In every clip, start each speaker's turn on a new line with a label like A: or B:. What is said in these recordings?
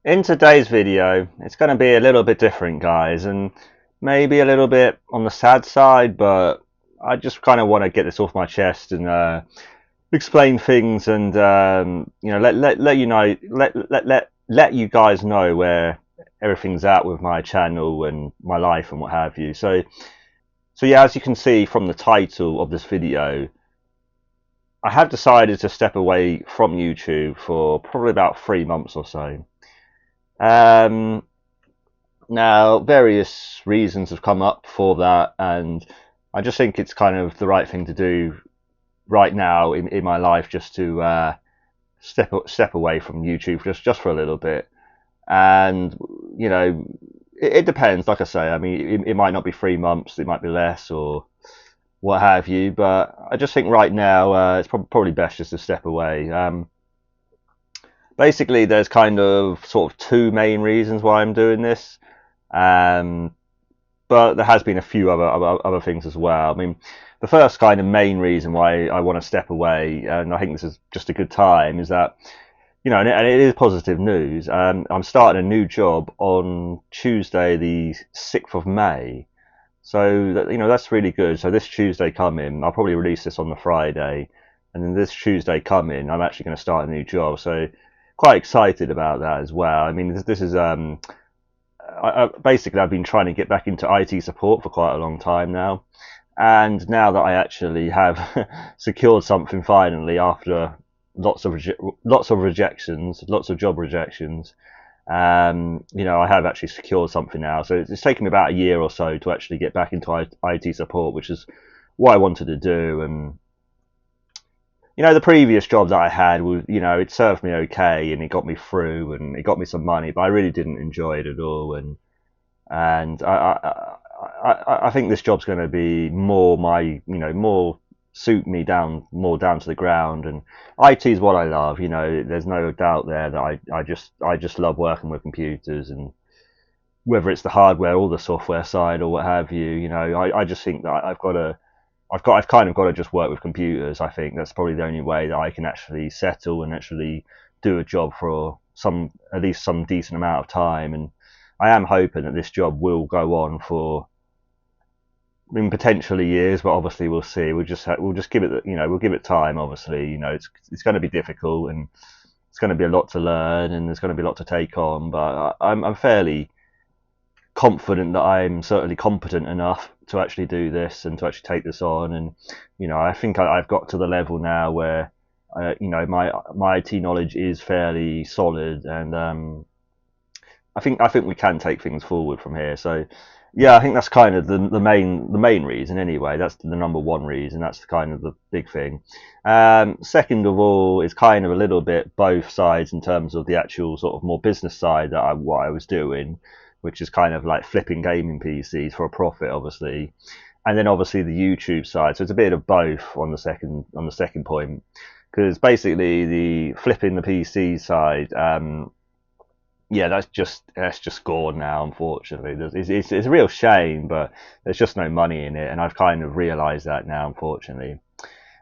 A: In today's video, it's going to be a little bit different, guys, and maybe a little bit on the sad side, but I just kind of want to get this off my chest and explain things and let you know let you guys know where everything's at with my channel and my life and what have you. So yeah, as you can see from the title of this video, I have decided to step away from YouTube for probably about 3 months or so. Um, Now, various reasons have come up for that, and I just think it's kind of the right thing to do right now in my life, just to step away from YouTube just for a little bit. And you know, it depends. Like I say, I mean, it might not be 3 months, it might be less or what have you. But I just think right now it's probably best just to step away. Basically, there's kind of sort of two main reasons why I'm doing this. Um, but there has been a few other things as well. I mean, the first kind of main reason why I want to step away, and I think this is just a good time, is that and it is positive news. I'm starting a new job on Tuesday, the 6th of May. So that's really good. So this Tuesday coming, I'll probably release this on the Friday, and then this Tuesday coming, I'm actually going to start a new job. So quite excited about that as well. I mean, this is basically, I've been trying to get back into IT support for quite a long time now, and now that I actually have secured something finally after lots of rejections, lots of job rejections, I have actually secured something now. So it's taken me about a year or so to actually get back into IT support, which is what I wanted to do. And the previous job that I had was, it served me okay and it got me through and it got me some money, but I really didn't enjoy it at all. And I think this job's going to be more more suit me more down to the ground. And IT is what I love. There's no doubt there that I just love working with computers, and whether it's the hardware or the software side or what have you. I just think that I've kind of got to just work with computers. I think that's probably the only way that I can actually settle and actually do a job for at least some decent amount of time. And I am hoping that this job will go on for, I mean, potentially years, but obviously we'll see. We'll just give it, we'll give it time. Obviously, it's going to be difficult and it's going to be a lot to learn and there's going to be a lot to take on. But I'm fairly confident that I'm certainly competent enough to actually do this and to actually take this on. And I think I've got to the level now where my IT knowledge is fairly solid, and I think we can take things forward from here. So yeah, I think that's kind of the main reason anyway. That's the number one reason. That's kind of the big thing. Second of all is kind of a little bit both sides in terms of the actual sort of more business side that what I was doing, which is kind of like flipping gaming PCs for a profit, obviously, and then obviously the YouTube side. So it's a bit of both on the second point, because basically the flipping the PC side, yeah, that's just gone now. Unfortunately, it's a real shame, but there's just no money in it, and I've kind of realised that now. Unfortunately,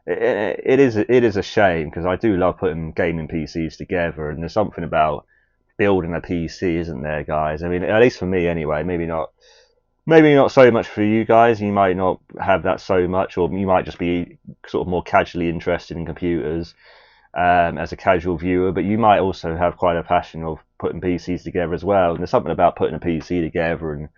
A: it is a shame because I do love putting gaming PCs together, and there's something about building a PC, isn't there, guys? I mean, at least for me, anyway. Maybe not so much for you guys. You might not have that so much, or you might just be sort of more casually interested in computers as a casual viewer. But you might also have quite a passion of putting PCs together as well. And there's something about putting a PC together and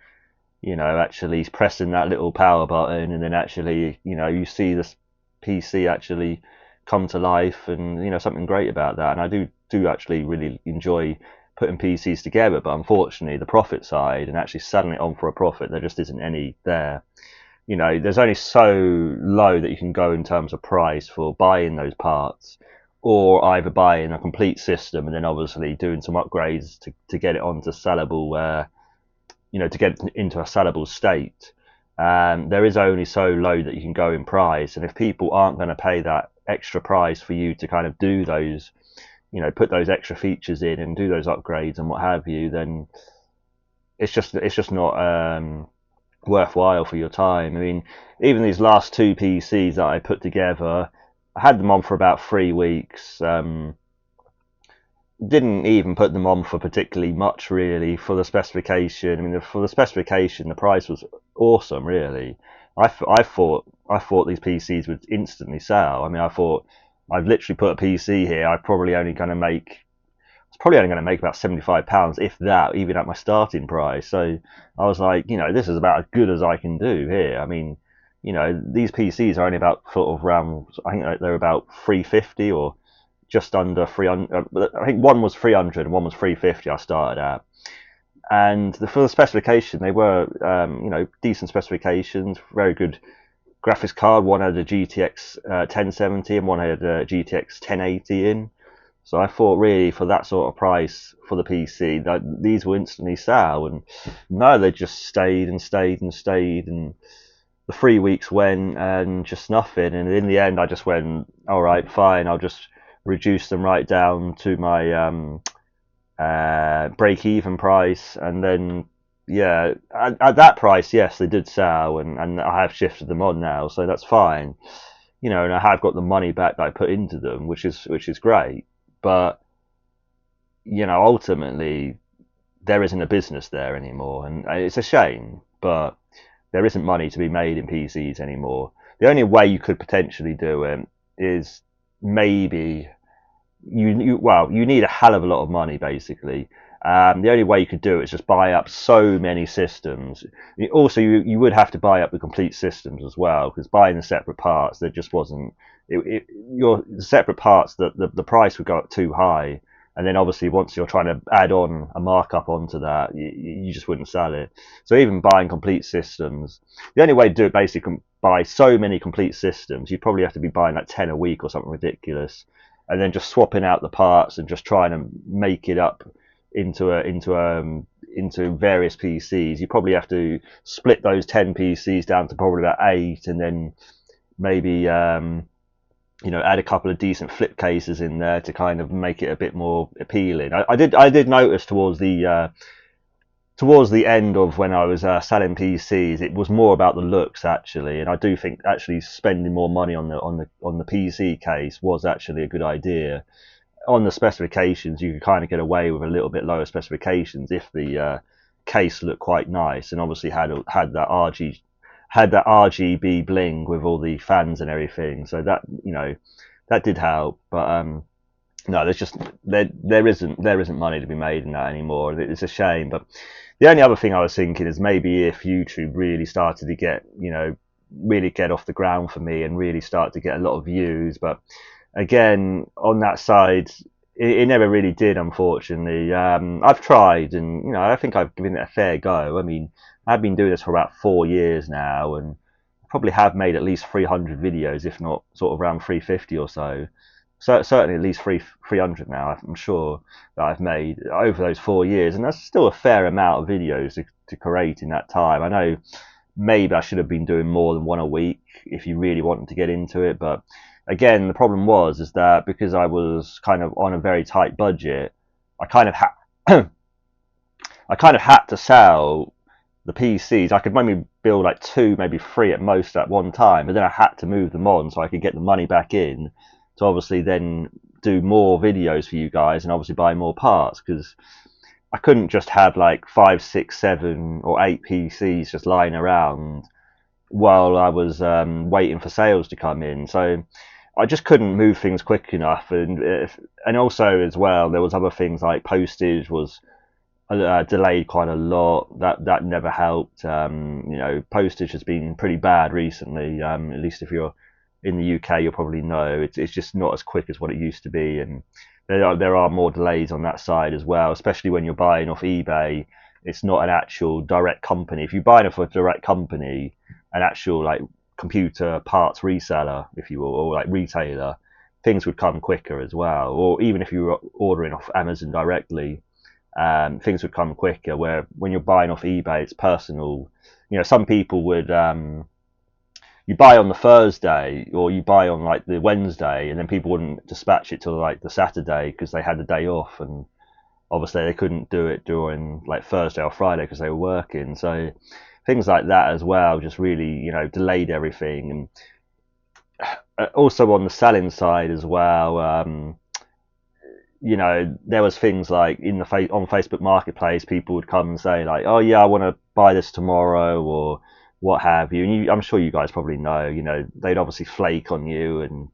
A: actually pressing that little power button, and then actually you see this PC actually come to life, and something great about that. And I do actually really enjoy putting PCs together, but unfortunately the profit side and actually selling it on for a profit, there just isn't any there. There's only so low that you can go in terms of price for buying those parts, or either buying a complete system and then obviously doing some upgrades to get it onto sellable, to get it into a sellable state. There is only so low that you can go in price, and if people aren't going to pay that extra price for you to kind of do those, put those extra features in and do those upgrades and what have you, then it's just not worthwhile for your time. I mean, even these last two PCs that I put together, I had them on for about 3 weeks. didn't even put them on for particularly much really for the specification. I mean, for the specification, the price was awesome, really. I thought these PCs would instantly sell. I mean, I thought I've literally put a PC here. I'm probably only going to make it's probably only going to make about £75, if that, even at my starting price. So I was like, this is about as good as I can do here. I mean, these PCs are only about sort of around, I think they're about 350 or just under 300. I think one was 300 and one was 350 I started at. And for the specification, they were, decent specifications, very good graphics card. One had a GTX 1070 and one had a GTX 1080 in. So I thought really for that sort of price for the PC that these will instantly sell, and no, they just stayed and stayed and stayed, and the 3 weeks went and just nothing. And in the end, I just went, all right, fine, I'll just reduce them right down to my break-even price, and then yeah, at that price, yes, they did sell, and I have shifted them on now, so that's fine. And I have got the money back that I put into them, which is great. But ultimately, there isn't a business there anymore, and it's a shame. But there isn't money to be made in PCs anymore. The only way you could potentially do it is maybe you need a hell of a lot of money, basically. The only way you could do it is just buy up so many systems. Also, you would have to buy up the complete systems as well, because buying the separate parts, there just wasn't. Your separate parts, the price would go up too high, and then obviously once you're trying to add on a markup onto that, you just wouldn't sell it. So even buying complete systems, the only way to do it basically buy so many complete systems, you'd probably have to be buying like 10 a week or something ridiculous, and then just swapping out the parts and just trying to make it up into various PCs. You probably have to split those 10 PCs down to probably about 8, and then maybe add a couple of decent flip cases in there to kind of make it a bit more appealing. I did notice towards the end of when I was selling PCs, it was more about the looks actually, and I do think actually spending more money on the PC case was actually a good idea. On the specifications, you could kind of get away with a little bit lower specifications if the case looked quite nice, and obviously had that RGB bling with all the fans and everything. So that that did help, but no, there isn't money to be made in that anymore. It's a shame. But the only other thing I was thinking is maybe if YouTube really started to get really get off the ground for me and really start to get a lot of views, but again, on that side, it never really did, unfortunately. I've tried, and I think I've given it a fair go. I mean, I've been doing this for about 4 years now, and probably have made at least 300 videos, if not sort of around 350 or so. So certainly at least 300 now, I'm sure, that I've made over those 4 years, and that's still a fair amount of videos to create in that time. I know maybe I should have been doing more than one a week if you really wanted to get into it, but again, the problem is that because I was kind of on a very tight budget, I kind of had to sell the PCs. I could maybe build like 2, maybe 3 at most at one time, but then I had to move them on so I could get the money back in to obviously then do more videos for you guys and obviously buy more parts, because I couldn't just have like 5, 6, 7 or 8 PCs just lying around while I was waiting for sales to come in. So I just couldn't move things quick enough, and also as well there was other things like postage was delayed quite a lot. That never helped. Postage has been pretty bad recently. At least if you're in the UK, you'll probably know it's just not as quick as what it used to be, and there are more delays on that side as well, especially when you're buying off eBay. It's not an actual direct company. If you're buying off a direct company, an actual like computer parts reseller, if you will, or like retailer, things would come quicker as well. Or even if you were ordering off Amazon directly, things would come quicker. Where when you're buying off eBay, it's personal. Some people would you buy on the Thursday or you buy on like the Wednesday, and then people wouldn't dispatch it till like the Saturday because they had the day off, and obviously they couldn't do it during like Thursday or Friday because they were working. So things like that as well just really delayed everything. And also on the selling side as well, you know, there was things like in the on Facebook Marketplace, people would come and say like, "Oh yeah, I want to buy this tomorrow," or what have you. And I'm sure you guys probably know, you know, they'd obviously flake on you, and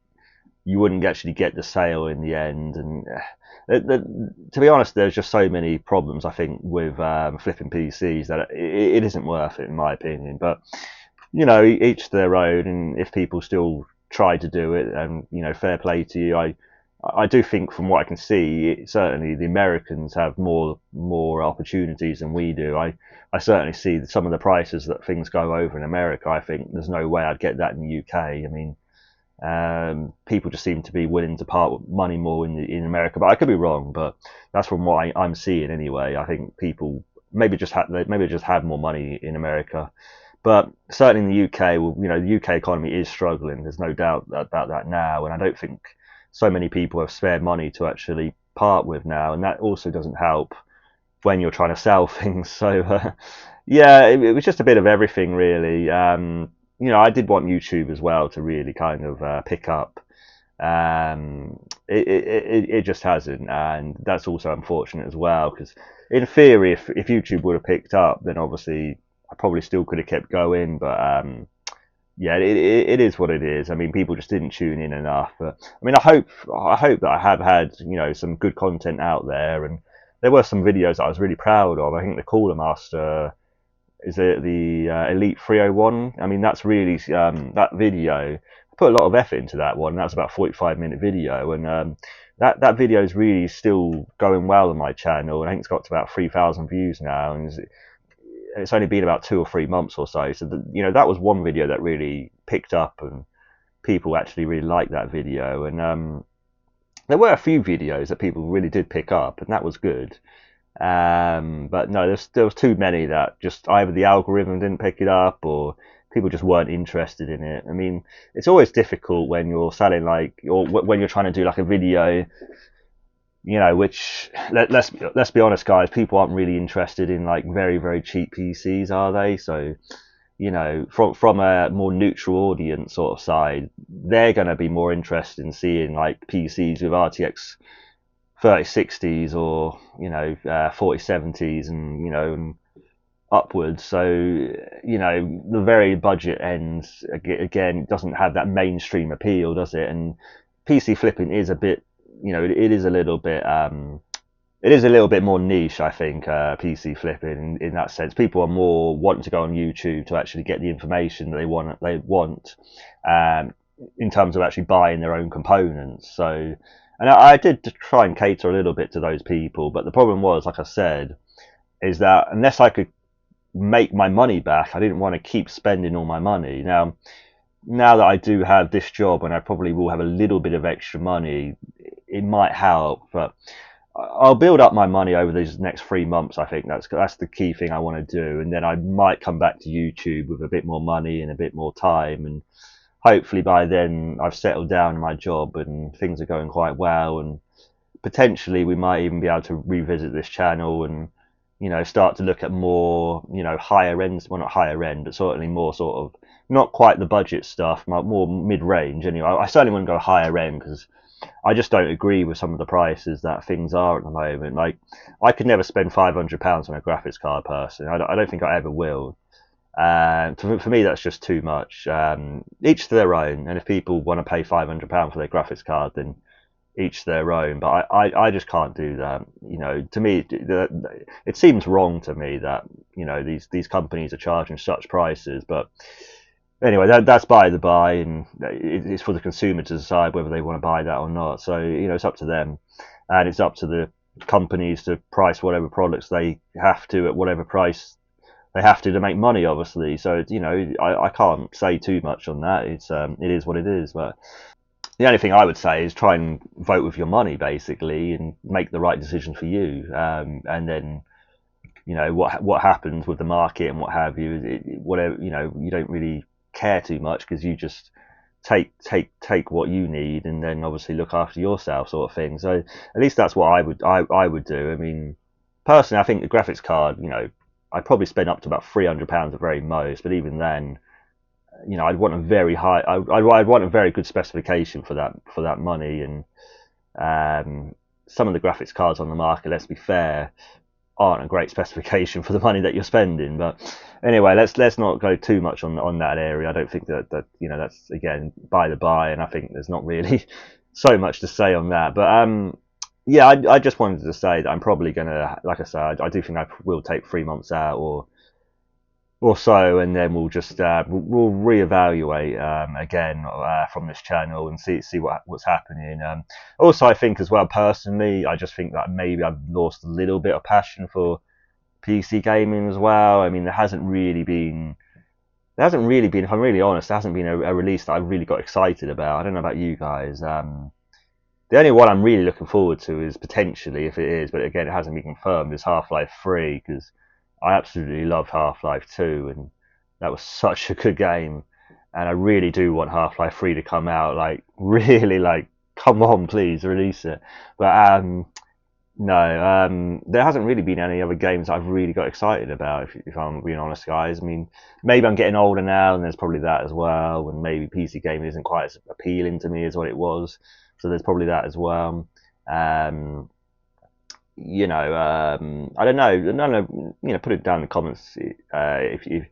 A: you wouldn't actually get the sale in the end. And to be honest, there's just so many problems I think with flipping PCs that it isn't worth it in my opinion. But you know, each to their own. And if people still try to do it, and you know, fair play to you. I do think from what I can see, certainly the Americans have more opportunities than we do. I certainly see some of the prices that things go over in America. I think there's no way I'd get that in the UK. I mean, people just seem to be willing to part with money more in America, but I could be wrong. But that's from what I'm seeing anyway. I think people maybe just have more money in America, but certainly in the UK, well, you know, the UK economy is struggling. There's no doubt about that now, and I don't think so many people have spare money to actually part with now, and that also doesn't help when you're trying to sell things. So yeah, it was just a bit of everything really. You know, I did want YouTube as well to really kind of pick up. It just hasn't, and that's also unfortunate as well. Because in theory, if YouTube would have picked up, then obviously I probably still could have kept going. But yeah, it is what it is. I mean, people just didn't tune in enough. But, I mean, I hope that I have had, you know, some good content out there, and there were some videos that I was really proud of. I think the Cooler Master, is it the Elite 301? I mean, that's really that video. I put a lot of effort into that one. That was about a 45-minute video, and that video is really still going well on my channel. And I think it's got to about 3,000 views now, and it's only been about 2 or 3 months or so. So you know, that was one video that really picked up, and people actually really liked that video. And there were a few videos that people really did pick up, and that was good. But no, there was too many that just either the algorithm didn't pick it up, or people just weren't interested in it. I mean, it's always difficult when you're selling like, or when you're trying to do like a video, you know, which let's be honest, guys, people aren't really interested in like very cheap PCs, are they? So you know, from a more neutral audience sort of side, they're going to be more interested in seeing like PCs with RTX 3060s, or you know, 4070s, and you know, and upwards. So you know, the very budget end again doesn't have that mainstream appeal, does it? And PC flipping is a bit, you know, it is a little bit it is a little bit more niche, I think, PC flipping in that sense. People are more wanting to go on YouTube to actually get the information that they want, um, in terms of actually buying their own components. So, and I did try and cater a little bit to those people, but the problem was, like I said, is that unless I could make my money back, I didn't want to keep spending all my money. Now that I do have this job, and I probably will have a little bit of extra money, it might help, but I'll build up my money over these next 3 months. I think that's the key thing I want to do, and then I might come back to YouTube with a bit more money and a bit more time, and hopefully by then I've settled down in my job and things are going quite well, and potentially we might even be able to revisit this channel and you know, start to look at more, you know, higher ends, well, not higher end, but certainly more sort of not quite the budget stuff, more mid-range. Anyway, I certainly wouldn't go higher end, because I just don't agree with some of the prices that things are at the moment. Like, I could never spend £500 on a graphics card personally. I don't think I ever will. For me, that's just too much. Each to their own, and if people want to pay £500 for their graphics card, then each their own. But I just can't do that. You know, to me, it seems wrong to me that, you know, these companies are charging such prices. But anyway, that's by the by, and it's for the consumer to decide whether they want to buy that or not. So you know, it's up to them, and it's up to the companies to price whatever products they have to at whatever price they have to make money, obviously. So you know, I can't say too much on that. It is what it is. But the only thing I would say is try and vote with your money, basically, and make the right decision for you. And then, you know, what happens with the market and what have you, whatever, you know, you don't really care too much, because you just take what you need, and then obviously look after yourself, sort of thing. So at least that's what I would do. I mean, personally, I think the graphics card, you know, I'd probably spend up to about £300 at very most, but even then, you know, I'd want a very high, I'd want a very good specification for that money. And some of the graphics cards on the market, let's be fair, aren't a great specification for the money that you're spending. But anyway, let's not go too much on that area. I don't think that that's again by the by, and I think there's not really so much to say on that. But yeah, I just wanted to say that I'm probably gonna, like I said, I do think I will take 3 months out or so, and then we'll just we'll reevaluate again from this channel and see what's happening. Also, I think as well, personally, I just think that maybe I've lost a little bit of passion for PC gaming as well. I mean, there hasn't really been, if I'm really honest, there hasn't been a release that I've really got excited about. I don't know about you guys. The only one I'm really looking forward to is potentially, if it is, but again, it hasn't been confirmed, is Half-Life 3, because I absolutely loved Half-Life 2, and that was such a good game. And I really do want Half-Life 3 to come out. Like, really, like, come on, please, release it. But no, there hasn't really been any other games I've really got excited about, if I'm being honest, guys. I mean, maybe I'm getting older now, and there's probably that as well, and maybe PC gaming isn't quite as appealing to me as what it was. So there's probably that as well. I don't know. Put it down in the comments if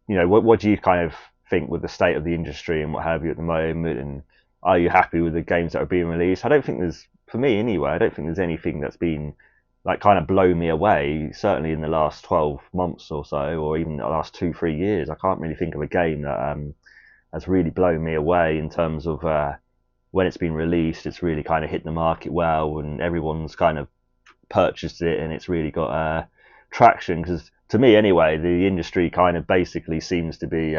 A: what do you kind of think with the state of the industry and what have you at the moment, and are you happy with the games that are being released? I don't think there's, for me anyway, I don't think there's anything that's been like kind of blown me away. Certainly in the last 12 months or so, or even the last 2-3 years, I can't really think of a game that has really blown me away in terms of when it's been released. It's really kind of hit the market well, and everyone's kind of purchased it, and it's really got traction. Because to me anyway, the industry kind of basically seems to be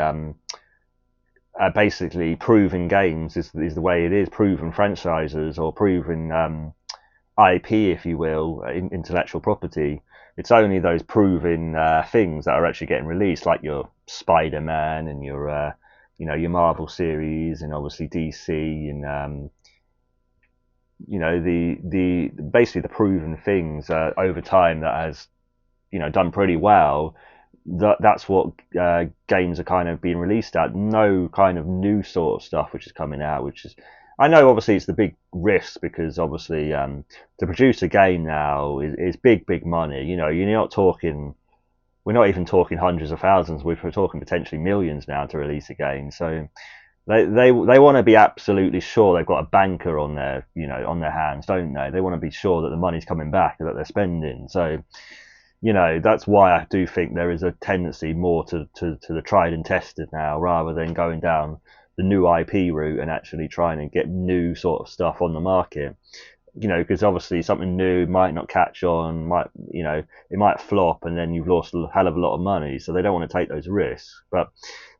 A: basically proven games is the way it is, proven franchises or proven IP, if you will, intellectual property. It's only those proven things that are actually getting released, like your Spider-Man and your your Marvel series, and obviously DC, and the basically the proven things over time that has done pretty well. That's what games are kind of being released at. No kind of new sort of stuff which is coming out, which is, I know obviously it's the big risk, because obviously to produce a game now is big money. You're not talking, we're not even talking hundreds of thousands, we're talking potentially millions now to release a game. So they want to be absolutely sure they've got a banker on their on their hands, don't they? They want to be sure that the money's coming back that they're spending. So that's why I do think there is a tendency more to the tried and tested now, rather than going down the new IP route and actually trying to get new sort of stuff on the market. Because obviously something new might not catch on, it might flop, and then you've lost a hell of a lot of money. So they don't want to take those risks. But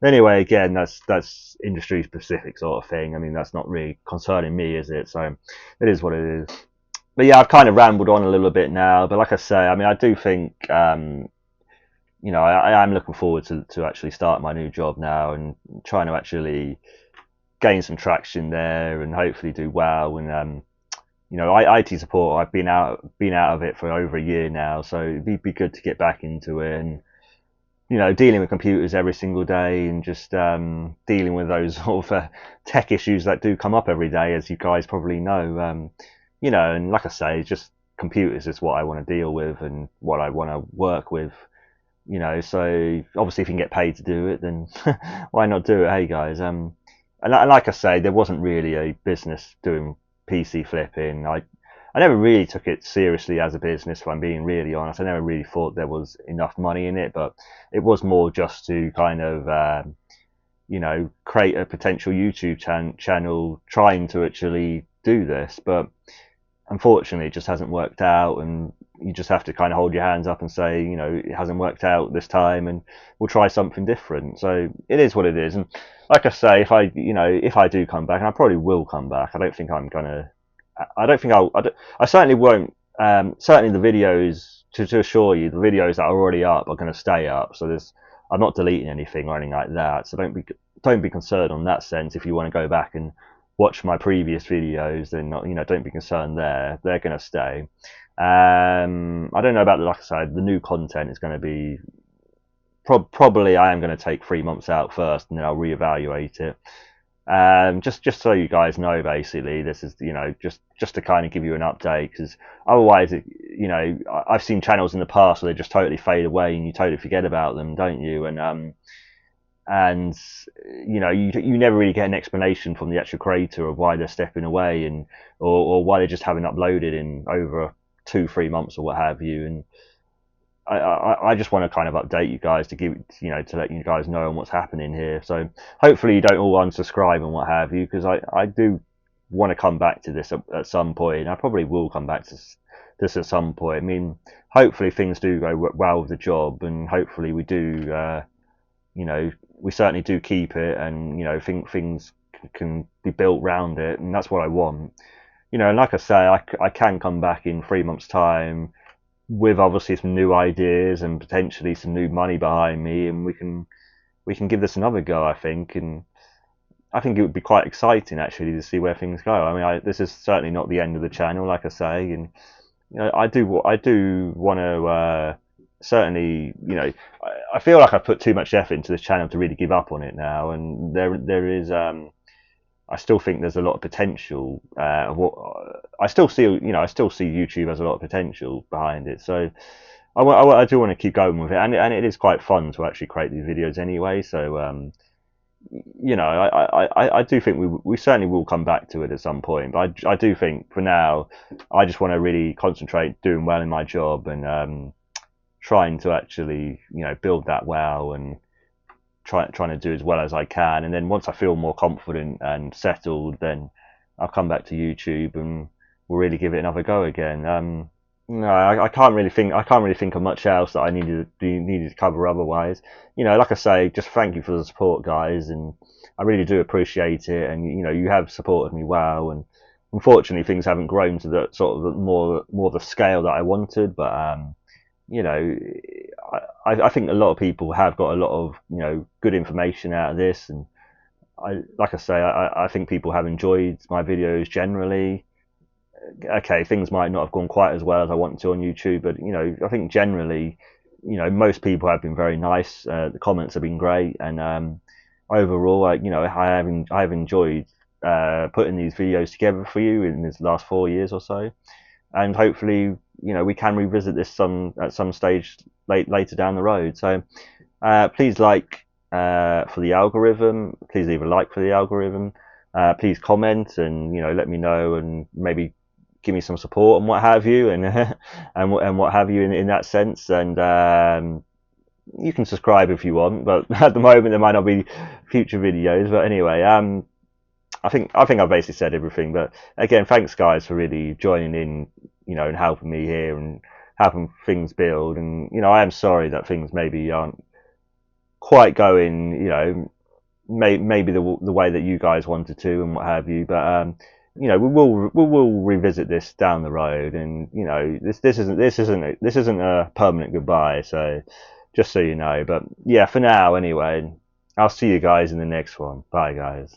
A: anyway, again, that's industry specific sort of thing. I mean, that's not really concerning me, is it? So it is what it is. But yeah, I've kind of rambled on a little bit now. But like I say, I mean, I do think I am looking forward to actually start my new job now and trying to actually gain some traction there and hopefully do well. And IT support, I've been out of it for over a year now, so it'd be good to get back into it. And dealing with computers every single day, and just dealing with those sort of tech issues that do come up every day, as you guys probably know. And like I say, just computers is what I want to deal with and what I want to work with. So obviously if you can get paid to do it, then why not do it? Hey guys. And like I say, there wasn't really a business doing PC flipping. I never really took it seriously as a business, if I'm being really honest. I never really thought there was enough money in it, but it was more just to kind of create a potential YouTube channel trying to actually do this. But unfortunately it just hasn't worked out, and you just have to kind of hold your hands up and say, it hasn't worked out this time, and we'll try something different. So it is what it is. And like I say, if I do come back, and I probably will come back, I certainly won't. Certainly the videos, to assure you, the videos that are already up are going to stay up. So I'm not deleting anything or anything like that. So don't be concerned on that sense. If you want to go back and watch my previous videos, then don't be concerned there. They're going to stay. I don't know about like I said, the new content is going to be probably I am going to take 3 months out first, and then I'll reevaluate it. Just so you guys know, basically, this is, just to kind of give you an update, because otherwise, I've seen channels in the past where they just totally fade away and you totally forget about them, don't you? And you never really get an explanation from the actual creator of why they're stepping away, and or why they just haven't uploaded in over 2-3 months or what have you. And I just want to kind of update you guys to to let you guys know on what's happening here. So hopefully you don't all unsubscribe and what have you, because I do want to come back to this at some point. I probably will come back to this at some point. I mean, hopefully things do go well with the job, and hopefully we do. We certainly do keep it, and think things can be built around it, and that's what I want. And like I say, I can come back in 3 months' time with obviously some new ideas and potentially some new money behind me, and we can give this another go, I think. And I think it would be quite exciting actually to see where things go. I mean, this is certainly not the end of the channel, like I say, and I do want to certainly, I feel like I've put too much effort into this channel to really give up on it now, and there is I still think there's a lot of potential. I still see, YouTube has a lot of potential behind it. So I do want to keep going with it, and it is quite fun to actually create these videos anyway. So I do think we certainly will come back to it at some point. But I do think for now, I just want to really concentrate doing well in my job, and trying to actually build that well, and trying to do as well as I can. And then once I feel more confident and settled, then I'll come back to YouTube and we'll really give it another go again. No, I can't really think. I can't really think of much else that I needed to cover otherwise. Like I say, just thank you for the support, guys, and I really do appreciate it. And you have supported me well, and unfortunately things haven't grown to the sort of more the scale that I wanted. But I think a lot of people have got a lot of good information out of this, and like I say, I think people have enjoyed my videos generally. Okay, things might not have gone quite as well as I want to on YouTube, but I think generally, most people have been very nice. The comments have been great, and overall, I have enjoyed putting these videos together for you in this last 4 years or so, and hopefully, we can revisit this at some stage later down the road. So please like for the algorithm. Please leave a like for the algorithm. Please comment and let me know, and maybe give me some support and what have you, and and what have you in that sense. And you can subscribe if you want, but at the moment there might not be future videos. But anyway, I think I've basically said everything. But again, thanks guys for really joining in, and helping me here and helping things build. And I am sorry that things maybe aren't quite going, maybe the way that you guys wanted to and what have you. But we will revisit this down the road, and this isn't a permanent goodbye. So just so you know. But yeah, for now anyway, I'll see you guys in the next one. Bye guys.